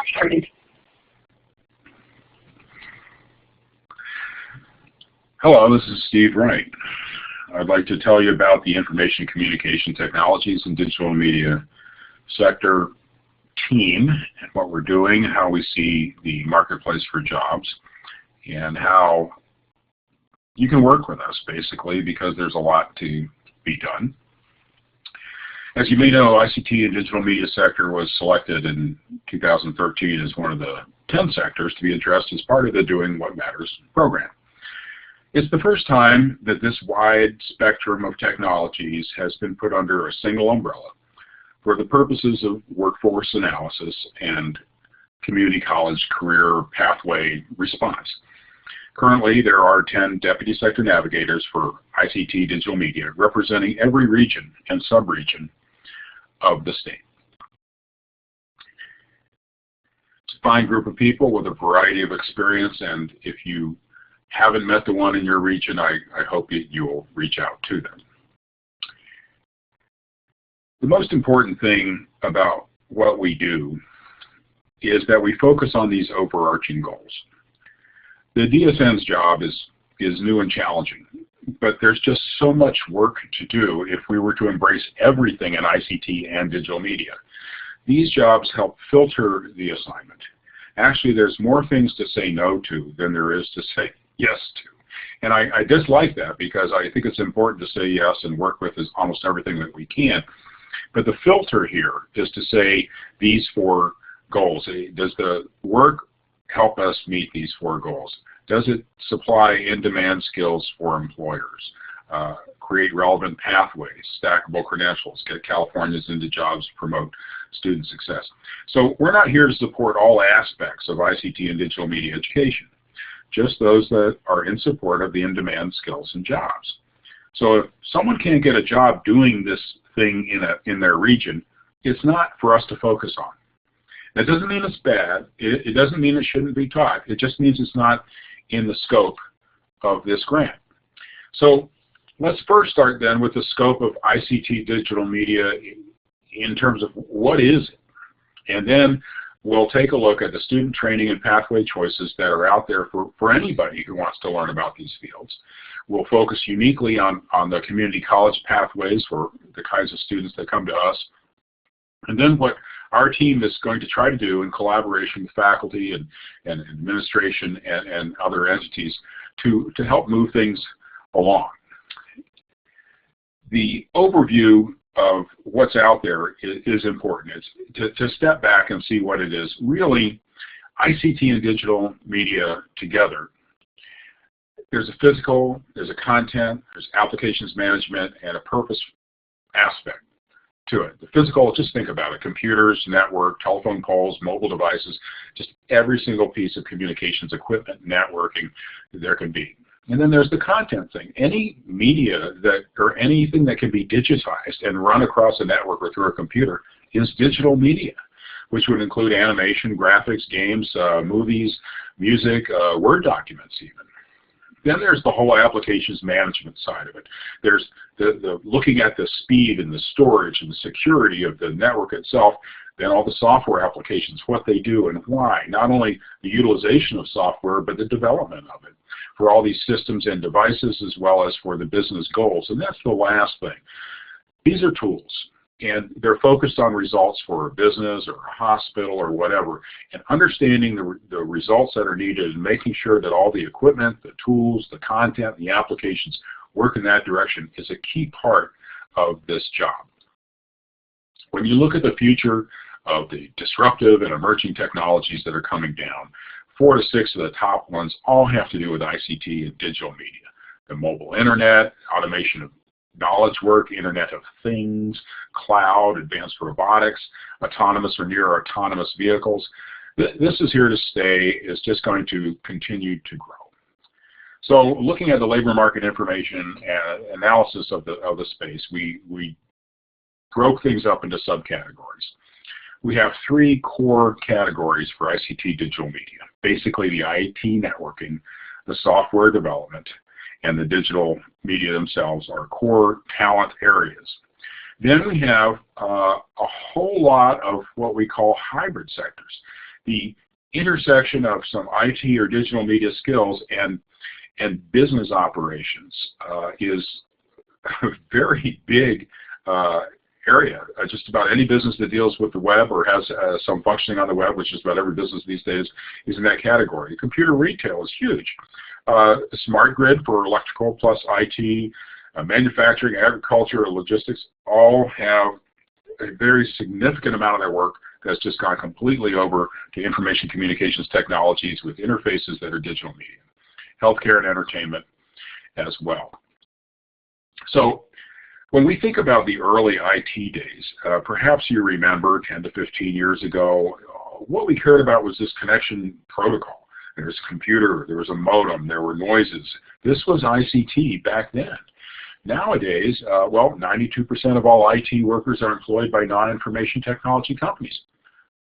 started. Hello, this is Steve Wright. I'd like to tell you about the Information Communication Technologies and Digital Media Sector team and what we're doing, how we see the marketplace for jobs, and how you can work with us, basically, because there's a lot to be done. As you may know, ICT and Digital Media Sector was selected in 2013 as one of the 10 sectors to be addressed as part of the Doing What Matters program. It's the first time that this wide spectrum of technologies has been put under a single umbrella for the purposes of workforce analysis and community college career pathway response. Currently, there are 10 Deputy Sector Navigators for ICT Digital Media, representing every region and sub-region of the state. It's a fine group of people with a variety of experience, and if you haven't met the one in your region, I hope you'll reach out to them. The most important thing about what we do is that we focus on these overarching goals. The DSN's job is new and challenging, but there's just so much work to do if we were to embrace everything in ICT and digital media. These jobs help filter the assignment. Actually, there's more things to say no to than there is to say yes to. And I dislike that because I think it's important to say yes and work with almost everything that we can. But the filter here is to say these 4 goals. Does the work help us meet these 4 goals? Does it supply in-demand skills for employers? Create relevant pathways, stackable credentials, get Californians into jobs, promote student success. So we're not here to support all aspects of ICT and digital media education, just those that are in support of the in-demand skills and jobs. So if someone can't get a job doing this thing in their region, it's not for us to focus on. That doesn't mean it's bad. It doesn't mean it shouldn't be taught. It just means it's not in the scope of this grant. So let's first start then with the scope of ICT digital media in terms of what is it. And then we'll take a look at the student training and pathway choices that are out there for anybody who wants to learn about these fields. We'll focus uniquely on the community college pathways for the kinds of students that come to us. And then what our team is going to try to do in collaboration with faculty and administration and other entities to help move things along. The overview of what's out there is important. It's to step back and see what it is. Really, ICT and digital media together. There's a physical, there's a content, there's applications management, and a purpose aspect to it. The physical, just think about it, computers, network, telephone poles, mobile devices, just every single piece of communications equipment, networking there can be. And then there's the content thing. Any media or anything that can be digitized and run across a network or through a computer is digital media, which would include animation, graphics, games, movies, music, Word documents even. Then there's the whole applications management side of it. There's the looking at the speed and the storage and the security of the network itself, then all the software applications, what they do and why. Not only the utilization of software, but the development of it for all these systems and devices as well as for the business goals. And that's the last thing. These are tools, and they're focused on results for a business or a hospital or whatever, and understanding the results that are needed and making sure that all the equipment, the tools, the content, the applications work in that direction is a key part of this job. When you look at the future of the disruptive and emerging technologies that are coming down, 4 to 6 of the top ones all have to do with ICT and digital media. The mobile internet, automation of knowledge work, Internet of Things, cloud, advanced robotics, autonomous or near autonomous vehicles. This is here to stay. It's just going to continue to grow. So looking at the labor market information and analysis of the space, we broke things up into subcategories. We have 3 core categories for ICT digital media. Basically the IT networking, the software development, and the digital media themselves are core talent areas. Then we have a whole lot of what we call hybrid sectors. the intersection of some IT or digital media skills and business operations is a very big area. Just about any business that deals with the web or has some functioning on the web, which is about every business these days, is in that category. Computer retail is huge. Smart grid for electrical plus IT, manufacturing, agriculture, logistics, all have a very significant amount of their work that's just gone completely over to information communications technologies with interfaces that are digital media. Healthcare and entertainment as well. So when we think about the early IT days, perhaps you remember 10 to 15 years ago, what we cared about was this connection protocol. There was a computer, there was a modem, there were noises. This was ICT back then. Nowadays, well, 92% of all IT workers are employed by non-information technology companies.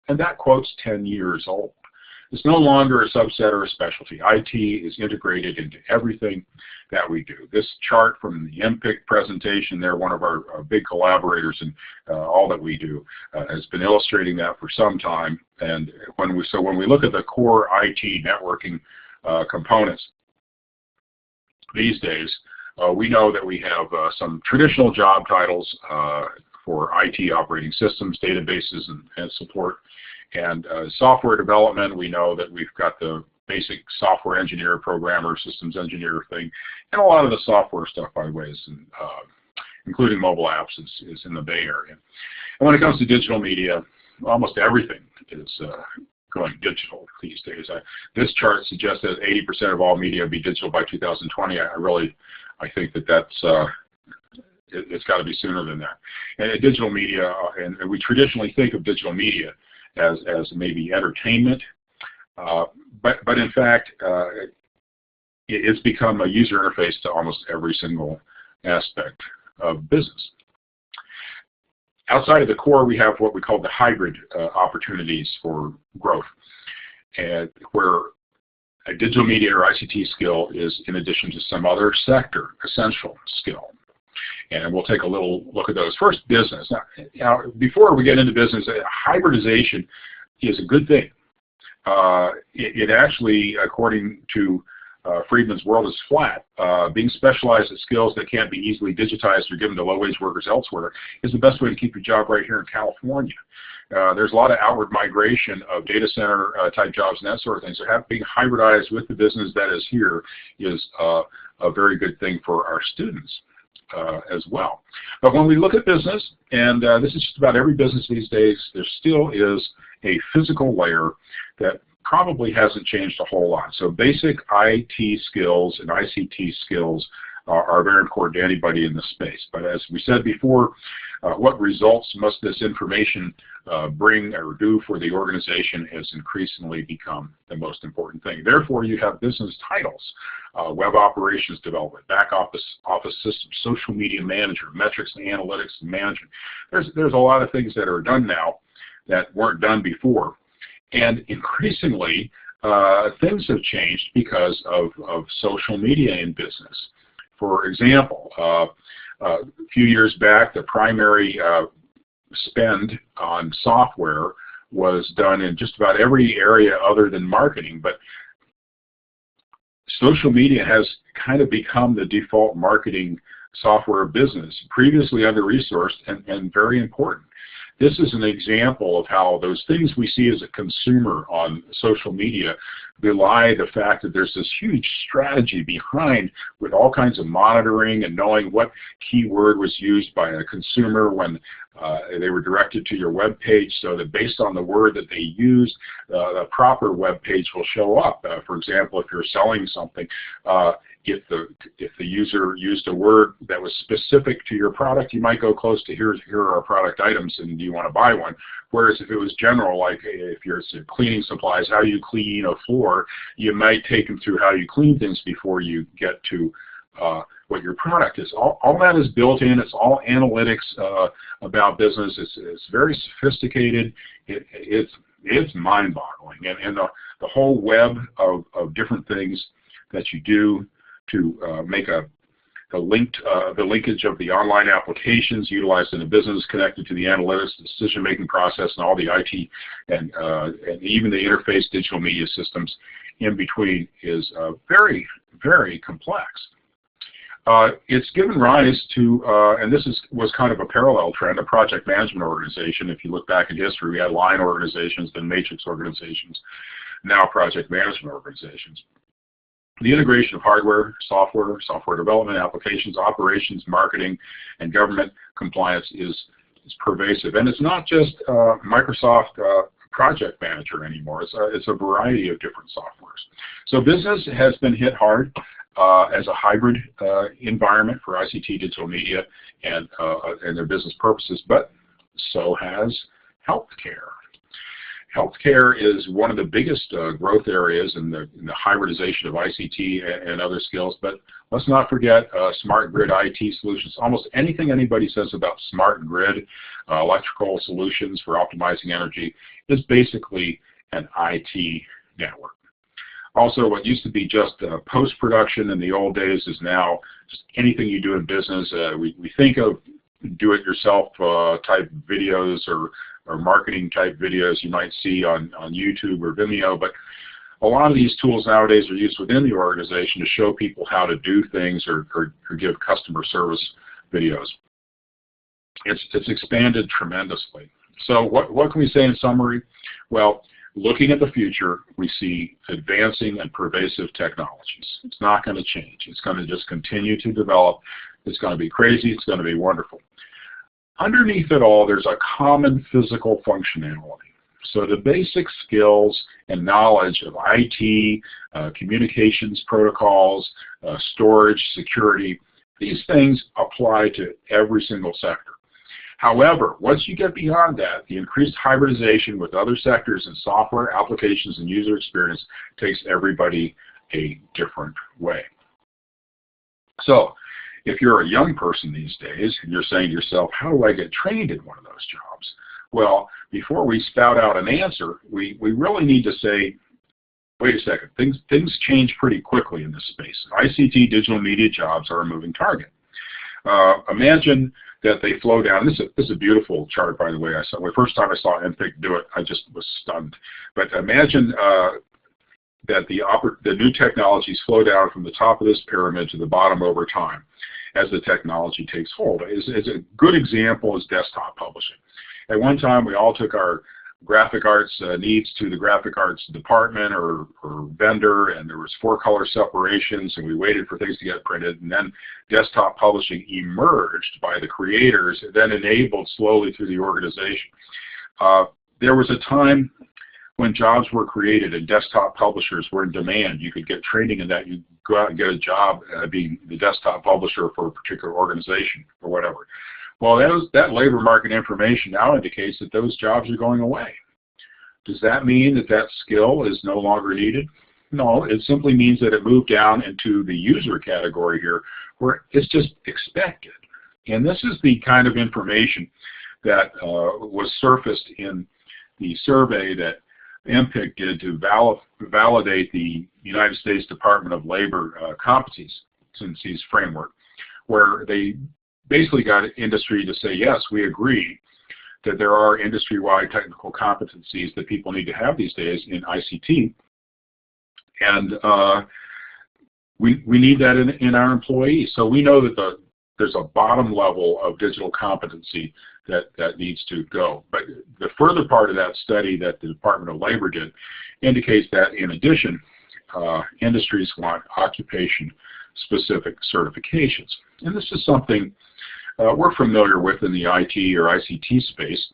And that quote's 10 years old. It's no longer a subset or a specialty. IT is integrated into everything that we do. This chart from the MPIC presentation, they're one of our big collaborators in all that we do, has been illustrating that for some time. And when we look at the core IT networking components these days, we know that we have some traditional job titles for IT operating systems, databases, and support. And software development, we know that we've got the basic software engineer, programmer, systems engineer thing, and a lot of the software stuff, by the way, is including mobile apps, is in the Bay Area. And when it comes to digital media, almost everything is going digital these days. This chart suggests that 80% of all media will be digital by 2020. I think that's it's got to be sooner than that. And digital media, and we traditionally think of digital media as maybe entertainment, but in fact, it's become a user interface to almost every single aspect of business. Outside of the core, we have what we call the hybrid opportunities for growth, and where a digital media or ICT skill is in addition to some other sector essential skill. And we'll take a little look at those. First, business. Now before we get into business, hybridization is a good thing. It actually, according to Friedman's World is Flat, being specialized in skills that can't be easily digitized or given to low-wage workers elsewhere is the best way to keep your job right here in California. There's a lot of outward migration of data center type jobs and that sort of thing. So being hybridized with the business that is here is a very good thing for our students as well. But when we look at business, and this is just about every business these days, there still is a physical layer that probably hasn't changed a whole lot. So basic IT skills and ICT skills are very important to anybody in this space. But as we said before, what results must this information bring or do for the organization has increasingly become the most important thing. Therefore, you have business titles, web operations development, back office systems, social media manager, metrics and analytics and management. There's a lot of things that are done now that weren't done before. And increasingly, things have changed because of social media in business. For example, a few years back, the primary spend on software was done in just about every area other than marketing, but social media has kind of become the default marketing software business, previously under-resourced and very important. This is an example of how those things we see as a consumer on social media belie the fact that there's this huge strategy behind with all kinds of monitoring and knowing what keyword was used by a consumer when they were directed to your web page, so that based on the word that they used, the proper web page will show up. For example, if you're selling something, if the user used a word that was specific to your product, you might go close to here are our product items and do you want to buy one. Whereas if it was general, like if you're cleaning supplies, how you clean a floor, you might take them through how you clean things before you get to what your product is. All that is built in. It's all analytics about business. It's very sophisticated. It's mind-boggling. And the whole web of different things that you do to make a the linkage of the online applications utilized in the business connected to the analytics, the decision-making process, and all the IT and even the interface digital media systems in between is very, very complex. It's given rise to, and this was kind of a parallel trend, a project management organization. If you look back in history, we had line organizations, then matrix organizations, now project management organizations. The integration of hardware, software development, applications, operations, marketing, and government compliance is pervasive. And it's not just Microsoft Project Manager anymore. It's a variety of different softwares. So business has been hit hard as a hybrid environment for ICT digital media and their business purposes, but so has healthcare. Healthcare is one of the biggest growth areas in the hybridization of ICT and other skills, but let's not forget smart grid IT solutions. Almost anything anybody says about smart grid electrical solutions for optimizing energy is basically an IT network. Also, what used to be just post-production in the old days is now just anything you do in business. We think of do-it-yourself type videos or marketing type videos you might see on YouTube or Vimeo, but a lot of these tools nowadays are used within the organization to show people how to do things or give customer service videos. It's expanded tremendously. So what can we say in summary? Well, looking at the future, we see advancing and pervasive technologies. It's not going to change. It's going to just continue to develop. It's going to be crazy. It's going to be wonderful. Underneath it all, there's a common physical functionality. So the basic skills and knowledge of IT, communications protocols, storage, security, these things apply to every single sector. However, once you get beyond that, the increased hybridization with other sectors in software, applications, and user experience takes everybody a different way. So, if you're a young person these days and you're saying to yourself, how do I get trained in one of those jobs? Well, before we spout out an answer, we really need to say, wait a second, things change pretty quickly in this space. ICT digital media jobs are a moving target. Imagine that they flow down. This is a beautiful chart, by the way. The first time I saw MPIC do it, I just was stunned. But imagine that the new technologies flow down from the top of this pyramid to the bottom over time as the technology takes hold. As a good example is desktop publishing. At one time, we all took our graphic arts needs to the graphic arts department or vendor, and there was 4-color separations, and we waited for things to get printed, and then desktop publishing emerged by the creators, then enabled slowly through the organization. There was a time when jobs were created and desktop publishers were in demand. You could get training in that. You'd go out and get a job being the desktop publisher for a particular organization or whatever. Well, that labor market information now indicates that those jobs are going away. Does that mean that that skill is no longer needed? No, it simply means that it moved down into the user category here, where it's just expected. And this is the kind of information that was surfaced in the survey that MPIC did to validate the United States Department of Labor competencies framework, where they basically got industry to say, yes, we agree that there are industry-wide technical competencies that people need to have these days in ICT, and we need that in our employees. So we know that there's a bottom level of digital competency that needs to go. But the further part of that study that the Department of Labor did indicates that, in addition, industries want occupation-specific certifications. And this is something we're familiar with in the IT or ICT space.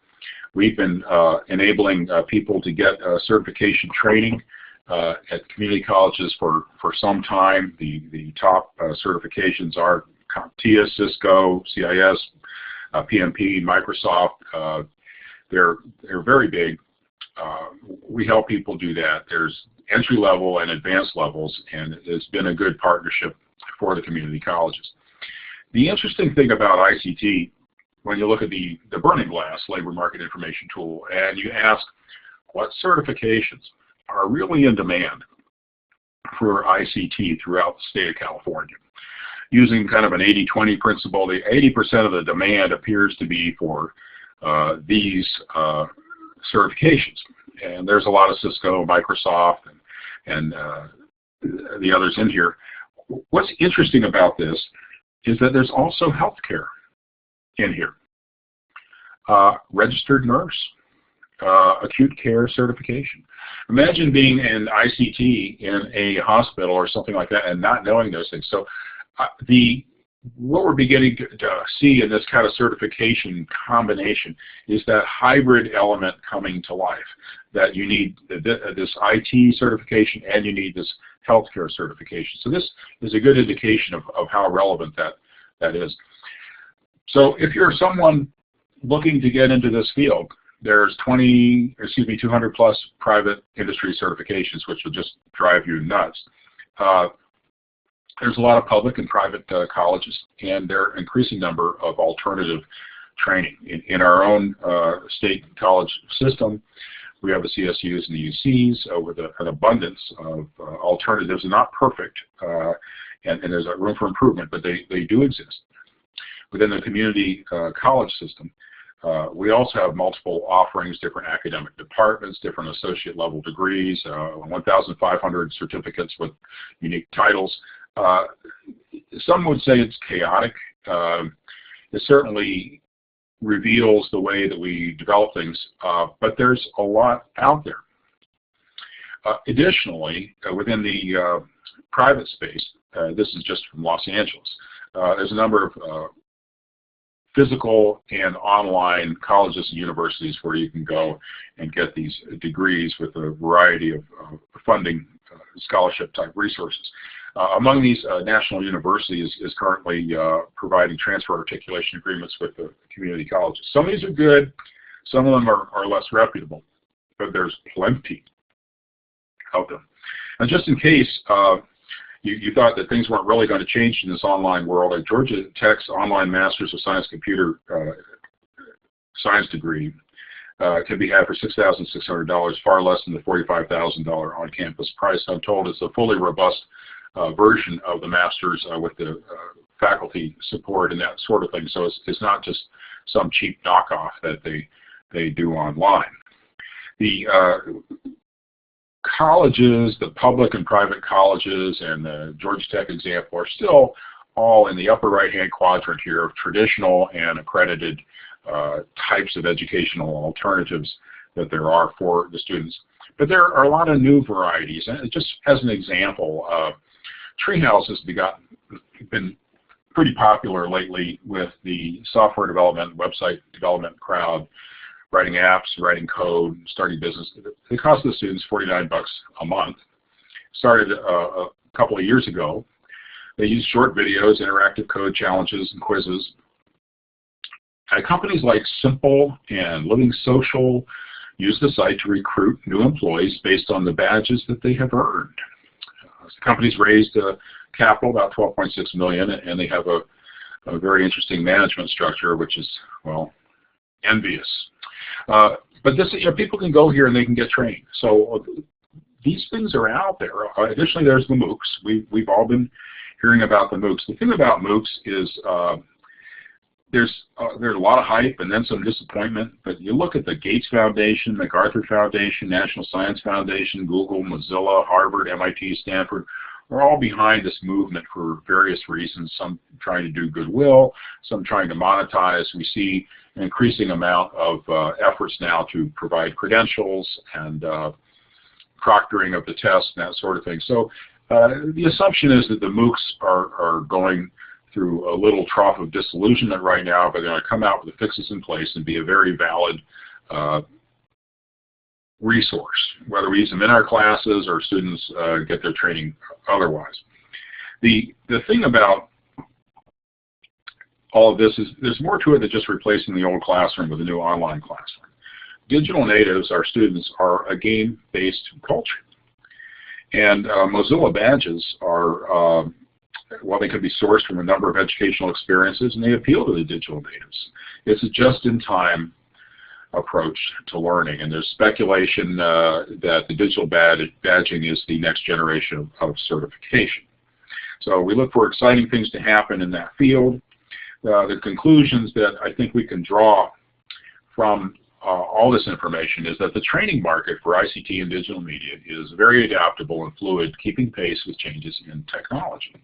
We've been enabling people to get certification training at community colleges for some time. The top certifications are CompTIA, Cisco, CIS, PMP, Microsoft. They're very big. We help people do that. There's entry level and advanced levels, and it's been a good partnership for the community colleges. The interesting thing about ICT, when you look at the Burning Glass labor market information tool, and you ask what certifications are really in demand for ICT throughout the state of California, using kind of an 80-20 principle, the 80% of the demand appears to be for these certifications. And there's a lot of Cisco, Microsoft, and the others in here. What's interesting about this is that there's also healthcare in here. Registered nurse, acute care certification. Imagine being an ICT in a hospital or something like that and not knowing those things. So what we're beginning to see in this kind of certification combination is that hybrid element coming to life, that you need this IT certification and you need this healthcare certification. So this is a good indication of how relevant that is. So if you're someone looking to get into this field, there's 200 plus private industry certifications, which will just drive you nuts. There's a lot of public and private colleges, and there are an increasing number of alternative training. In our own state college system, we have the CSUs and the UCs with an abundance of alternatives, not perfect, and there's a room for improvement, but they do exist. Within the community college system, we also have multiple offerings, different academic departments, different associate level degrees, 1,500 certificates with unique titles. Some would say it's chaotic. It certainly reveals the way that we develop things, but there's a lot out there. Additionally, within the private space, this is just from Los Angeles, there's a number of physical and online colleges and universities where you can go and get these degrees with a variety of funding, scholarship type resources. Among these, national universities is currently providing transfer articulation agreements with the community colleges. Some of these are good, some of them are less reputable, but there's plenty out there. And just in case you thought that things weren't really going to change in this online world, a Georgia Tech's online Masters of Science Computer Science degree can be had for $6,600, far less than the $45,000 on-campus price. I'm told it's a fully robust version of the Masters with the faculty support and that sort of thing. So it's not just some cheap knockoff that they do online. The colleges, the public and private colleges, and the Georgia Tech example are still all in the upper right-hand quadrant here of traditional and accredited types of educational alternatives that there are for the students. But there are a lot of new varieties. And just as an example, Treehouse has been pretty popular lately with the software development, website development crowd, writing apps, writing code, starting business. The cost of the students $49 a month. Started a couple of years ago. They use short videos, interactive code challenges, and quizzes. Companies like Simple and Living Social use the site to recruit new employees based on the badges that they have earned. The company's raised capital, about $12.6 million, and they have a very interesting management structure, which is, well, envious. But this, people can go here and they can get trained. So these things are out there. Additionally, there's the MOOCs. We've all been hearing about the MOOCs. The thing about MOOCs is there's a lot of hype and then some disappointment. But you look at the Gates Foundation, MacArthur Foundation, National Science Foundation, Google, Mozilla, Harvard, MIT, Stanford, are all behind this movement for various reasons, some trying to do goodwill, some trying to monetize. We see an increasing amount of efforts now to provide credentials and proctoring of the test and that sort of thing. So the assumption is that the MOOCs are going through a little trough of disillusionment right now, but they're going to come out with the fixes in place and be a very valid resource, whether we use them in our classes or students get their training otherwise. The thing about all of this is there's more to it than just replacing the old classroom with a new online classroom. Digital natives, our students, are a game-based culture. And Mozilla badges are, well, they could be sourced from a number of educational experiences, and they appeal to the digital natives. It's a just-in-time approach to learning, and there's speculation that the digital badging is the next generation of certification. So we look for exciting things to happen in that field. The conclusions that I think we can draw from all this information is that the training market for ICT and digital media is very adaptable and fluid, keeping pace with changes in technology.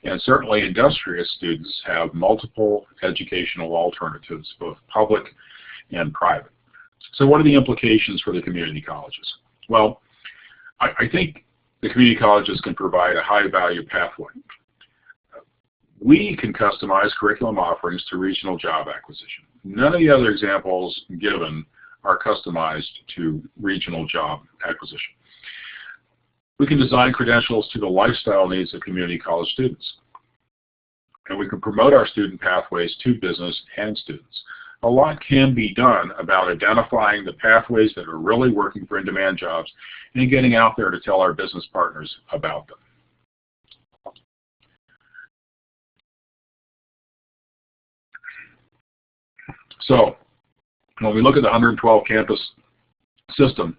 And certainly industrious students have multiple educational alternatives, both public and private. So what are the implications for the community colleges? Well, I think the community colleges can provide a high-value pathway. We can customize curriculum offerings to regional job acquisition. None of the other examples given are customized to regional job acquisition. We can design credentials to the lifestyle needs of community college students. And we can promote our student pathways to business and students. A lot can be done about identifying the pathways that are really working for in-demand jobs and getting out there to tell our business partners about them. So, when we look at the 112 campus system,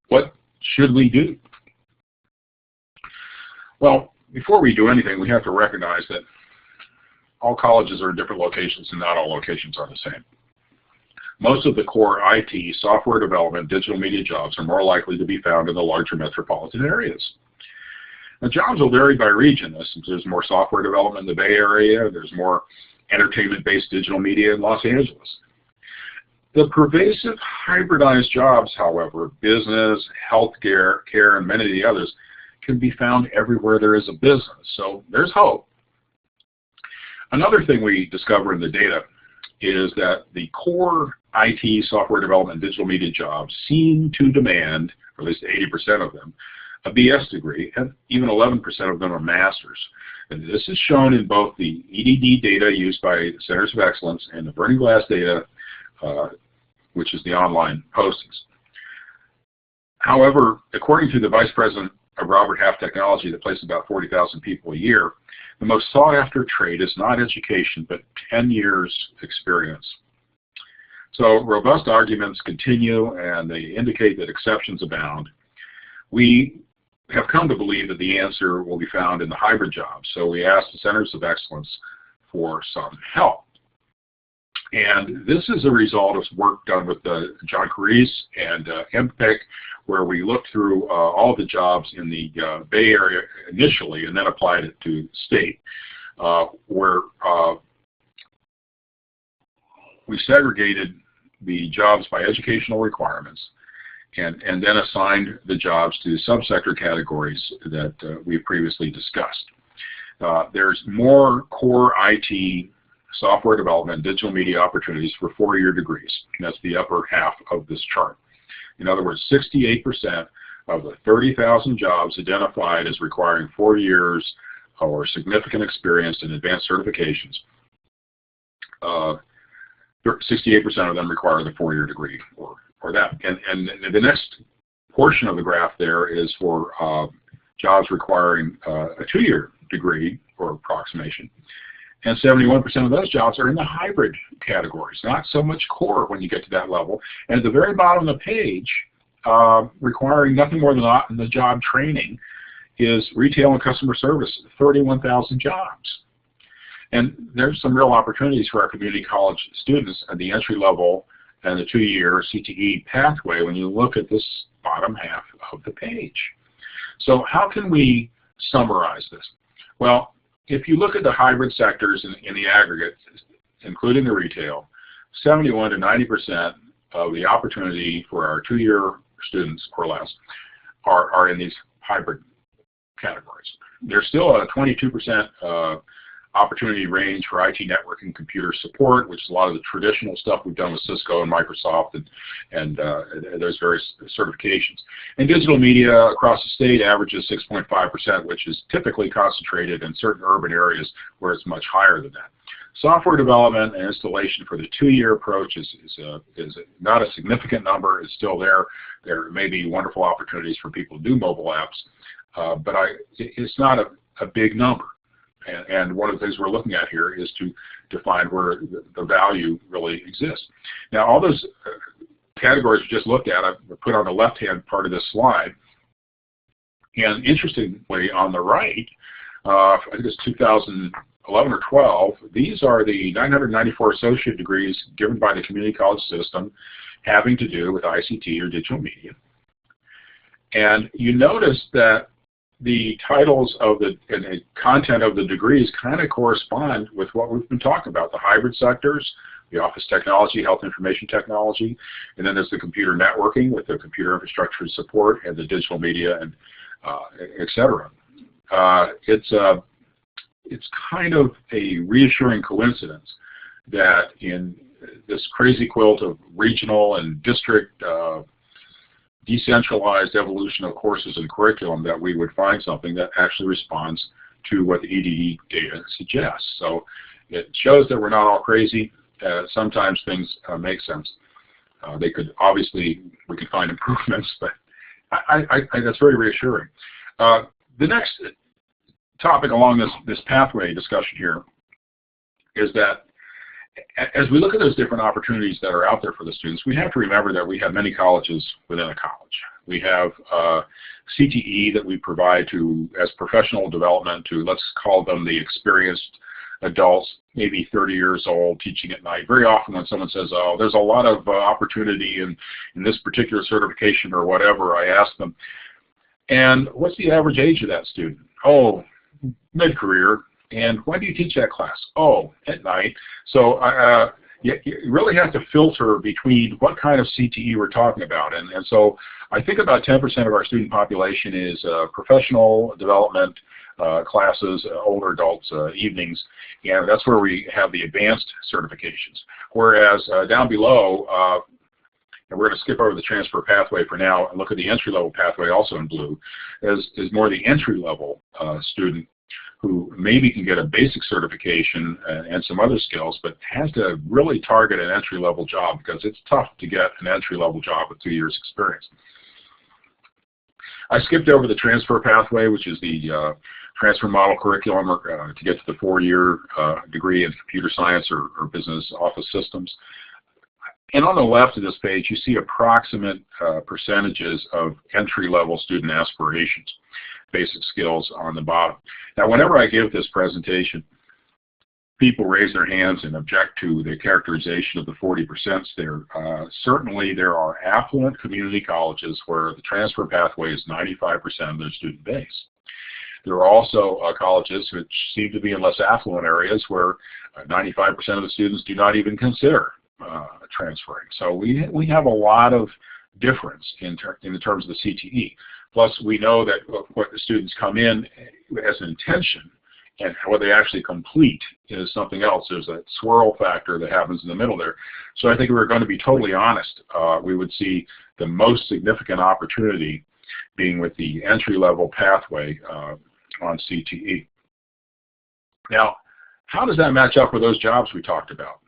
what should we do? Well, before we do anything, we have to recognize that all colleges are in different locations and not all locations are the same. Most of the core IT, software development, digital media jobs are more likely to be found in the larger metropolitan areas. Now, jobs will vary by region. There's more software development in the Bay Area, there's more entertainment-based digital media in Los Angeles. The pervasive hybridized jobs, however, business, healthcare, care, and many of the others, can be found everywhere there is a business. So there's hope. Another thing we discover in the data is that the core IT, software development, digital media jobs seem to demand, or at least 80% of them, a BS degree, and even 11% of them are masters. And this is shown in both the EDD data used by Centers of Excellence and the Burning Glass data, which is the online postings. However, according to the Vice President of Robert Half Technology that places about 40,000 people a year, the most sought-after trait is not education, but 10 years experience. So robust arguments continue, and they indicate that exceptions abound. We have come to believe that the answer will be found in the hybrid jobs, so we asked the Centers of Excellence for some help. And this is a result of work done with John Carice and MPIC, where we looked through all the jobs in the Bay Area initially and then applied it to state, where we segregated the jobs by educational requirements and then assigned the jobs to subsector categories that we previously discussed. There's more core IT, software development, digital media opportunities for 4-year degrees. And that's the upper half of this chart. In other words, 68% of the 30,000 jobs identified as requiring 4 years or significant experience in advanced certifications, 68% of them require the 4-year degree or that. And the next portion of the graph there is for jobs requiring a 2-year degree or approximation. And 71% of those jobs are in the hybrid categories, not so much core when you get to that level. And at the very bottom of the page, requiring nothing more than the job training, is retail and customer service, 31,000 jobs. And there's some real opportunities for our community college students at the entry level and the 2-year CTE pathway when you look at this bottom half of the page. So how can we summarize this? Well, if you look at the hybrid sectors in the aggregate, including the retail, 71 to 90% of the opportunity for our 2-year students or less are in these hybrid categories. There's still a 22% opportunity range for IT networking, computer support, which is a lot of the traditional stuff we've done with Cisco and Microsoft and those various certifications. And digital media across the state averages 6.5%, which is typically concentrated in certain urban areas where it's much higher than that. Software development and installation for the 2-year approach is not a significant number. It's still there. There may be wonderful opportunities for people to do mobile apps, but it's not a big number. And one of the things we're looking at here is to find where the value really exists. Now, all those categories we just looked at, I've put on the left-hand part of this slide. And interestingly, on the right, I think it's 2011 or 12. These are the 994 associate degrees given by the community college system having to do with ICT or digital media. And you notice that the titles of and the content of the degrees kind of correspond with what we've been talking about, the hybrid sectors, the office technology, health information technology, and then there's the computer networking with the computer infrastructure support and the digital media and et cetera. It's kind of a reassuring coincidence that in this crazy quilt of regional and district decentralized evolution of courses and curriculum that we would find something that actually responds to what the EDD data suggests. So it shows that we're not all crazy. Sometimes things make sense. They could obviously, we could find improvements, but that's very reassuring. The next topic along this pathway discussion here is that as we look at those different opportunities that are out there for the students, we have to remember that we have many colleges within a college. We have CTE that we provide as professional development to, let's call them the experienced adults, maybe 30 years old, teaching at night. Very often when someone says, oh, there's a lot of opportunity in this particular certification or whatever, I ask them, and what's the average age of that student? Oh, mid-career. And when do you teach that class? Oh, at night. So you really have to filter between what kind of CTE we're talking about. And so I think about 10% of our student population is professional development classes, older adults, evenings, and that's where we have the advanced certifications. Whereas down below, and we're going to skip over the transfer pathway for now and look at the entry-level pathway also in blue, is more the entry-level student who maybe can get a basic certification and some other skills, but has to really target an entry-level job because it's tough to get an entry-level job with 2 years experience. I skipped over the transfer pathway, which is the transfer model curriculum to get to the 4-year degree in computer science or business office systems. And on the left of this page, you see approximate percentages of entry-level student aspirations, basic skills on the bottom. Now, whenever I give this presentation, people raise their hands and object to the characterization of the 40% there. Certainly, there are affluent community colleges where the transfer pathway is 95% of their student base. There are also colleges which seem to be in less affluent areas where 95% of the students do not even consider transferring. So we have a lot of difference in terms of the CTE. Plus, we know that what the students come in as an intention and what they actually complete is something else. There's a swirl factor that happens in the middle there. So I think if we're going to be totally honest, we would see the most significant opportunity being with the entry-level pathway on CTE. Now, how does that match up with those jobs we talked about?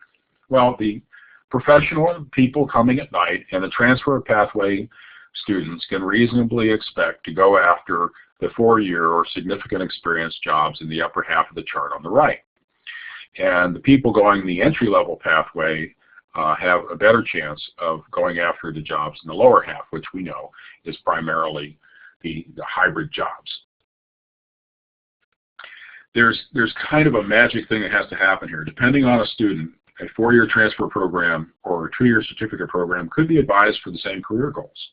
Well, the professional people coming at night and the transfer pathway students can reasonably expect to go after the 4-year or significant experience jobs in the upper half of the chart on the right. And the people going the entry-level pathway have a better chance of going after the jobs in the lower half, which we know is primarily the hybrid jobs. There's kind of a magic thing that has to happen here. Depending on a student, a 4-year transfer program or a 2-year certificate program could be advised for the same career goals.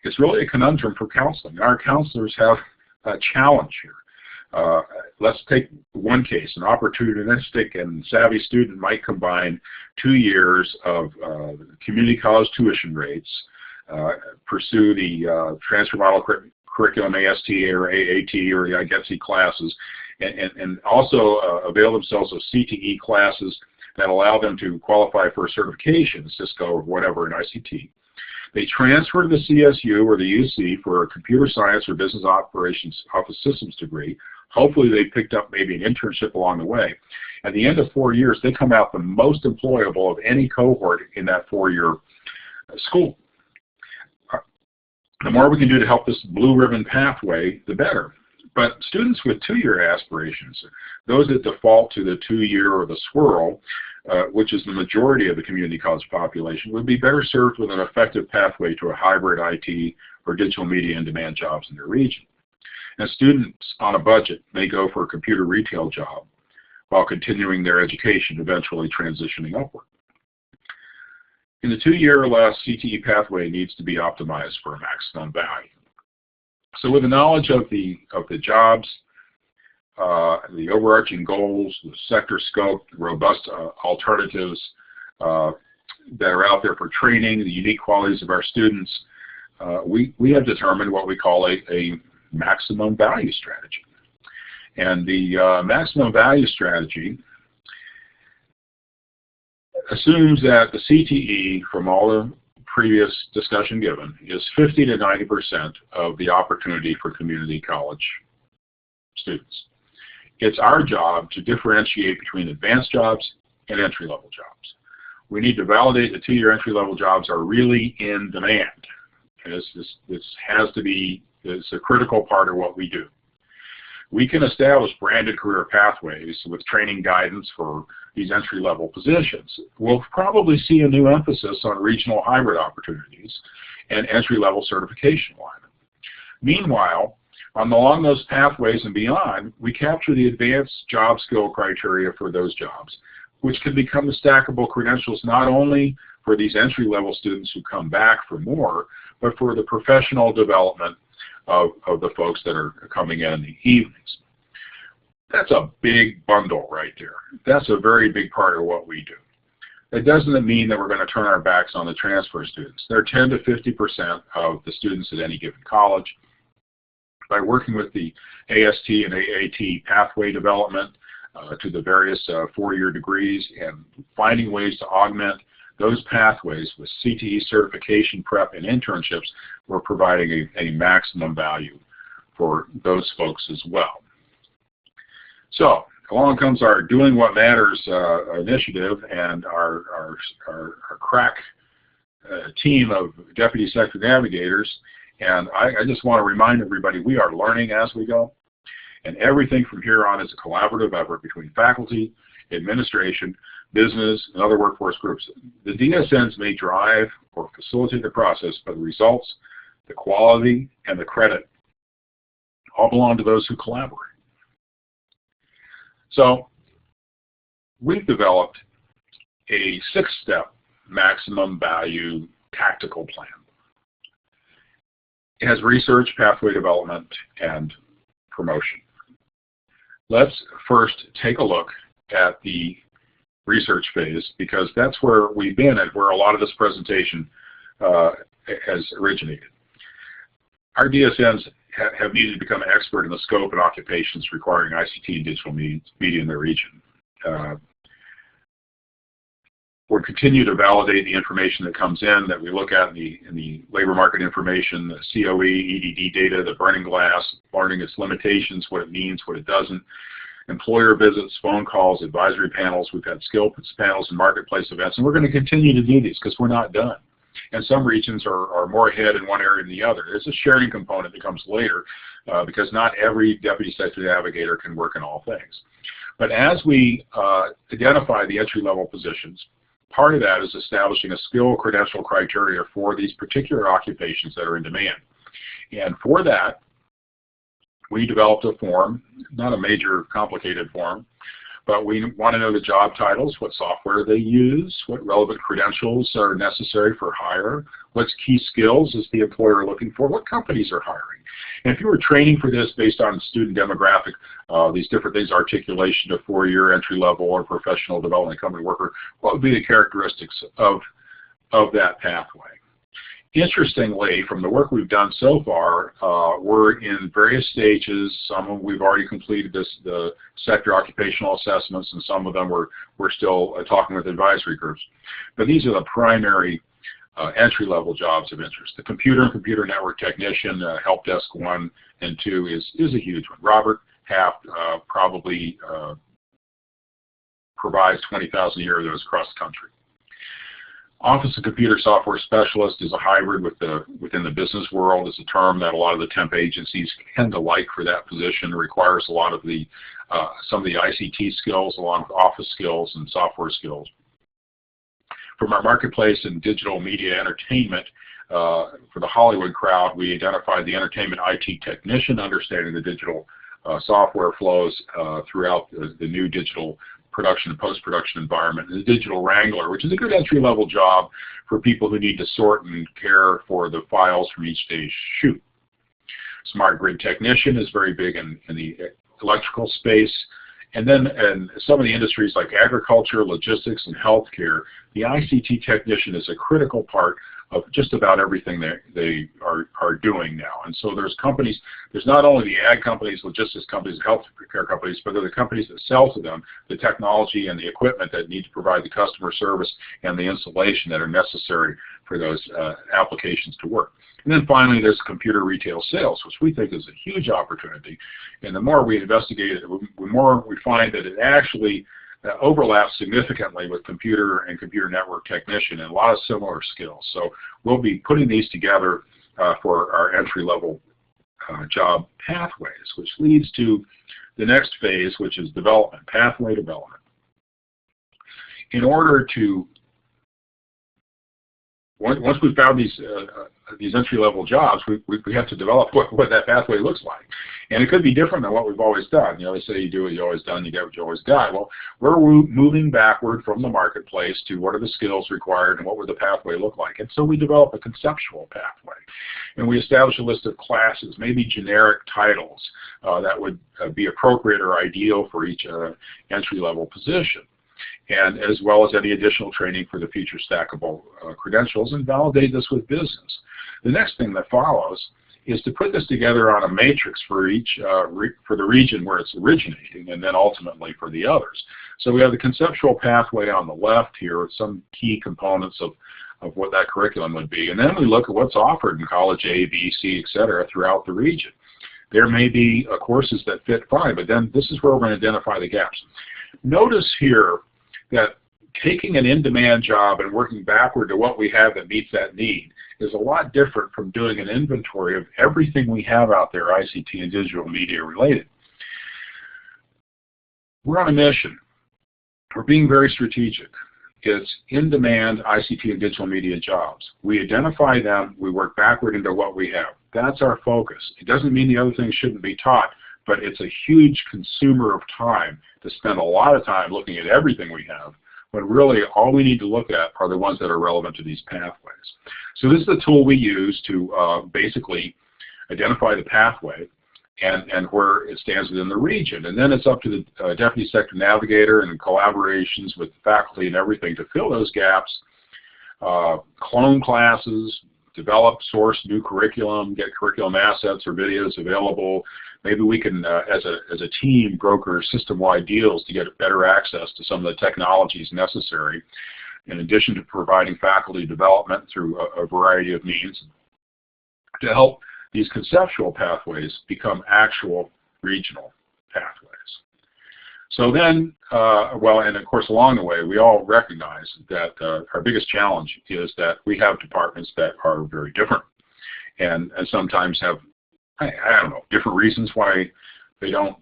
It's really a conundrum for counseling. Our counselors have a challenge here. Let's take one case. An opportunistic and savvy student might combine 2 years of community college tuition rates, pursue the transfer model curriculum AST or AAT or the IGETC classes, and also avail themselves of CTE classes that allow them to qualify for a certification, Cisco or whatever in ICT. They transfer to the CSU or the UC for a computer science or business operations office systems degree. Hopefully they picked up maybe an internship along the way. At the end of 4 years, they come out the most employable of any cohort in that 4-year school. The more we can do to help this blue ribbon pathway, the better. But students with 2-year aspirations, those that default to the 2-year or the swirl, which is the majority of the community college population, would be better served with an effective pathway to a hybrid IT or digital media in demand jobs in their region. And students on a budget may go for a computer retail job while continuing their education, eventually transitioning upward. In the 2-year or less, CTE pathway needs to be optimized for a maximum value. So with the knowledge of the jobs, the overarching goals, the sector scope, the robust alternatives that are out there for training, the unique qualities of our students, we have determined what we call a maximum value strategy. And the maximum value strategy assumes that the CTE, from all the previous discussion given, is 50 to 90% of the opportunity for community college students. It's our job to differentiate between advanced jobs and entry-level jobs. We need to validate the 2-year entry-level jobs are really in demand. This has to be, it's a critical part of what we do. We can establish branded career pathways with training guidance for these entry-level positions. We'll probably see a new emphasis on regional hybrid opportunities and entry-level certification alignment. Meanwhile, along those pathways and beyond, we capture the advanced job skill criteria for those jobs, which can become the stackable credentials not only for these entry-level students who come back for more, but for the professional development of the folks that are coming in the evenings. That's a big bundle right there. That's a very big part of what we do. That doesn't mean that we're going to turn our backs on the transfer students. They're 10 to 50% of the students at any given college. By working with the AST and AAT pathway development to the various 4-year degrees and finding ways to augment those pathways with CTE certification prep and internships, we're providing a maximum value for those folks as well. So along comes our Doing What Matters initiative and our crack team of Deputy Sector Navigators. And I just want to remind everybody, we are learning as we go. And everything from here on is a collaborative effort between faculty, administration, business, and other workforce groups. The DSNs may drive or facilitate the process, but the results, the quality, and the credit all belong to those who collaborate. So we've developed a 6-step maximum value tactical plan. It has research, pathway development, and promotion. Let's first take a look at the research phase, because that's where we've been and where a lot of this presentation has originated. Our DSNs have needed to become an expert in the scope and occupations requiring ICT and digital media in their region. We'll continue to validate the information that comes in, that we look at in the labor market information, the COE, EDD data, the burning glass, learning its limitations, what it means, what it doesn't, employer visits, phone calls, advisory panels. We've had skill panels and marketplace events, and we're going to continue to do these because we're not done. And some regions are more ahead in one area than the other. There's a sharing component that comes later because not every Deputy Sector Navigator can work in all things. But as we identify the entry-level positions, part of that is establishing a skill credential criteria for these particular occupations that are in demand. And for that, we developed a form, not a major complicated form, but we want to know the job titles, what software they use, what relevant credentials are necessary for hire, what's key skills is the employer looking for, what companies are hiring. And if you were training for this based on student demographic, these different things, articulation to 4-year entry-level or professional development company worker, what would be the characteristics of that pathway? Interestingly, from the work we've done so far, we're in various stages. Some of them we've already completed the sector occupational assessments, and some of them we're still talking with advisory groups. But these are the primary entry-level jobs of interest. The computer and computer network technician, help desk 1 and 2 is a huge one. Robert Haft probably provides 20,000 a year of those across the country. Office and computer software specialist is a hybrid within the business world. It's a term that a lot of the temp agencies tend to like for that position. It requires a lot of the some of the ICT skills along with office skills and software skills. From our marketplace and digital media entertainment, for the Hollywood crowd, we identified the entertainment IT technician, understanding the digital software flows throughout the new digital production and post-production environment, and the digital wrangler, which is a good entry-level job for people who need to sort and care for the files from each day's shoot. Smart grid technician is very big in the electrical space. And then in some of the industries like agriculture, logistics, and healthcare, the ICT technician is a critical part of just about everything they are doing now. And so there's companies, there's not only the ag companies, logistics companies, healthcare companies, but there are the companies that sell to them the technology and the equipment that need to provide the customer service and the installation that are necessary for those applications to work. And then finally, there's computer retail sales, which we think is a huge opportunity. And the more we investigate it, the more we find that it actually overlaps significantly with computer and computer network technician and a lot of similar skills. So we'll be putting these together for our entry-level job pathways, which leads to the next phase, which is development, pathway development. In order to, once we've found these entry-level jobs, we have to develop what that pathway looks like. And it could be different than what we've always done. You know, they say you do what you've always done, you get what you always got. Well, we're moving backward from the marketplace to what are the skills required and what would the pathway look like. And so we develop a conceptual pathway. And we establish a list of classes, maybe generic titles that would be appropriate or ideal for each entry-level position, and as well as any additional training for the future stackable credentials, and validate this with business. The next thing that follows is to put this together on a matrix for each for the region where it's originating, and then ultimately for the others. So we have the conceptual pathway on the left here with some key components of what that curriculum would be, and then we look at what's offered in college A, B, C, etc. throughout the region. There may be courses that fit fine, but then this is where we're going to identify the gaps. Notice here that taking an in-demand job and working backward to what we have that meets that need is a lot different from doing an inventory of everything we have out there ICT and digital media related. We're on a mission. We're being very strategic. It's in-demand ICT and digital media jobs. We identify them, we work backward into what we have. That's our focus. It doesn't mean the other things shouldn't be taught, but it's a huge consumer of time to spend a lot of time looking at everything we have, when really all we need to look at are the ones that are relevant to these pathways. So this is the tool we use to basically identify the pathway and where it stands within the region. And then it's up to the Deputy Sector Navigator and in collaborations with faculty and everything to fill those gaps, clone classes, develop, source new curriculum, get curriculum assets or videos available. Maybe we can, as a team, broker system-wide deals to get better access to some of the technologies necessary, in addition to providing faculty development through a variety of means to help these conceptual pathways become actual regional pathways. So then, well, and of course along the way, we all recognize that our biggest challenge is that we have departments that are very different and sometimes have, I don't know, different reasons why they don't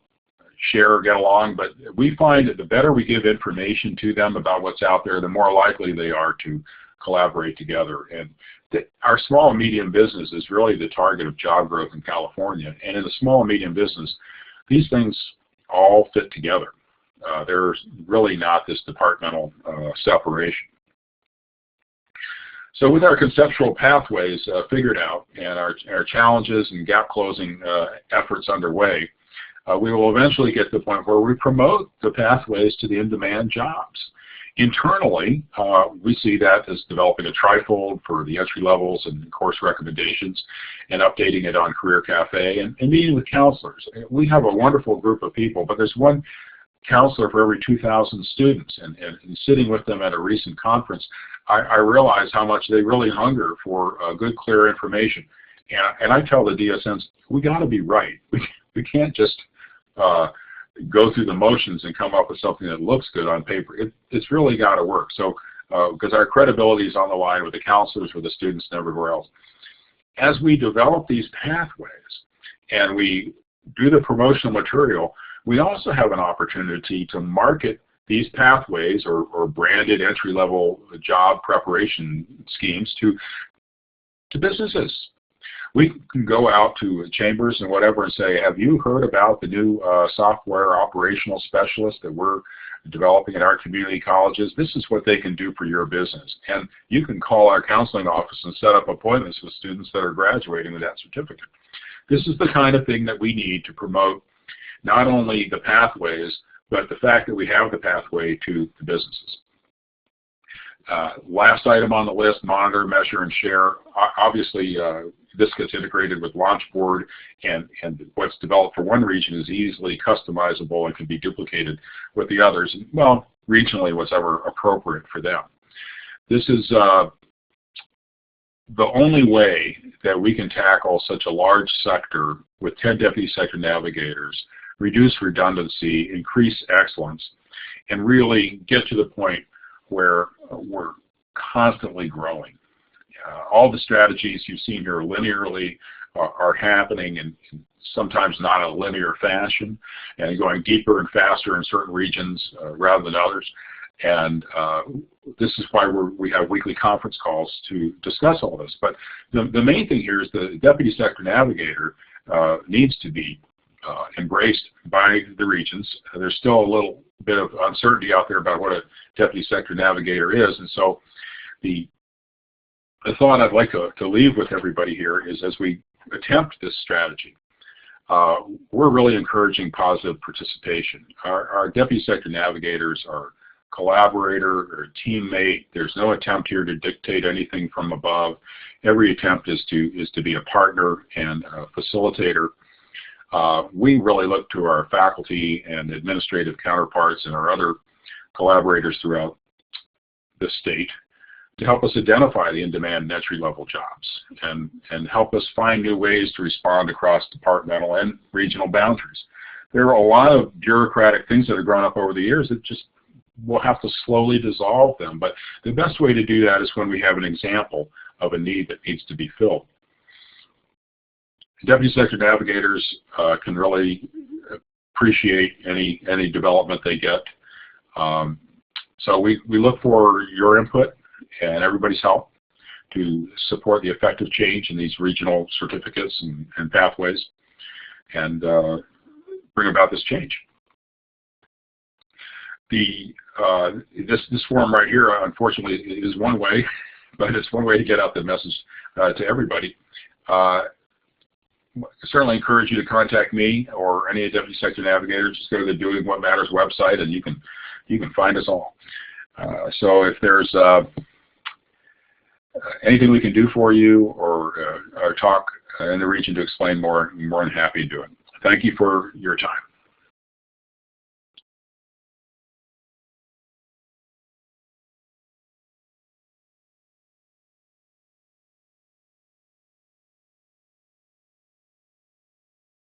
share or get along, but we find that the better we give information to them about what's out there, the more likely they are to collaborate together. And our small and medium business is really the target of job growth in California. And in the small and medium business, these things all fit together. There's really not this departmental separation. So with our conceptual pathways figured out and our challenges and gap closing efforts underway, we will eventually get to the point where we promote the pathways to the in-demand jobs. Internally, we see that as developing a trifold for the entry levels and course recommendations and updating it on Career Cafe and meeting with counselors. We have a wonderful group of people, but there's one counselor for every 2,000 students, and sitting with them at a recent conference, I realize how much they really hunger for good, clear information. And I tell the DSNs, we got to be right. We can't just go through the motions and come up with something that looks good on paper. It's really got to work. So, because our credibility is on the line with the counselors, with the students, and everywhere else. As we develop these pathways and we do the promotional material, we also have an opportunity to market these pathways or branded entry-level job preparation schemes to to businesses. We can go out to chambers and whatever and say, have you heard about the new software operational specialist that we're developing at our community colleges? This is what they can do for your business. And you can call our counseling office and set up appointments with students that are graduating with that certificate. This is the kind of thing that we need to promote not only the pathways, but the fact that we have the pathway to the businesses. Last item on the list, monitor, measure, and share. Obviously, this gets integrated with Launchboard, and what's developed for one region is easily customizable and can be duplicated with the others, and, well, regionally whatever appropriate for them. This is the only way that we can tackle such a large sector with 10 deputy sector navigators, reduce redundancy, increase excellence, and really get to the point where we're constantly growing. All the strategies you've seen here linearly are happening in sometimes not a linear fashion, and going deeper and faster in certain regions rather than others. And this is why we have weekly conference calls to discuss all this. But the main thing here is the deputy sector navigator needs to be embraced by the regions. There's still a little bit of uncertainty out there about what a deputy sector navigator is, and so the thought I'd like to leave with everybody here is, as we attempt this strategy, we're really encouraging positive participation. Our deputy sector navigators are collaborator or teammate. There's no attempt here to dictate anything from above. Every attempt is to be a partner and a facilitator. We really look to our faculty and administrative counterparts and our other collaborators throughout the state to help us identify the in-demand and entry-level jobs and help us find new ways to respond across departmental and regional boundaries. There are a lot of bureaucratic things that have grown up over the years that just we'll have to slowly dissolve them, but the best way to do that is when we have an example of a need that needs to be filled. Deputy sector navigators can really appreciate any development they get. So we look for your input and everybody's help to support the effective change in these regional certificates and pathways and bring about this change. This forum right here, unfortunately, is one way, but it's one way to get out the message to everybody. I certainly encourage you to contact me or any of the deputy sector navigators. Just go to the Doing What Matters website, and you can find us all. So if there's anything we can do for you or talk in the region to explain more, I'm more than happy to do it. Thank you for your time.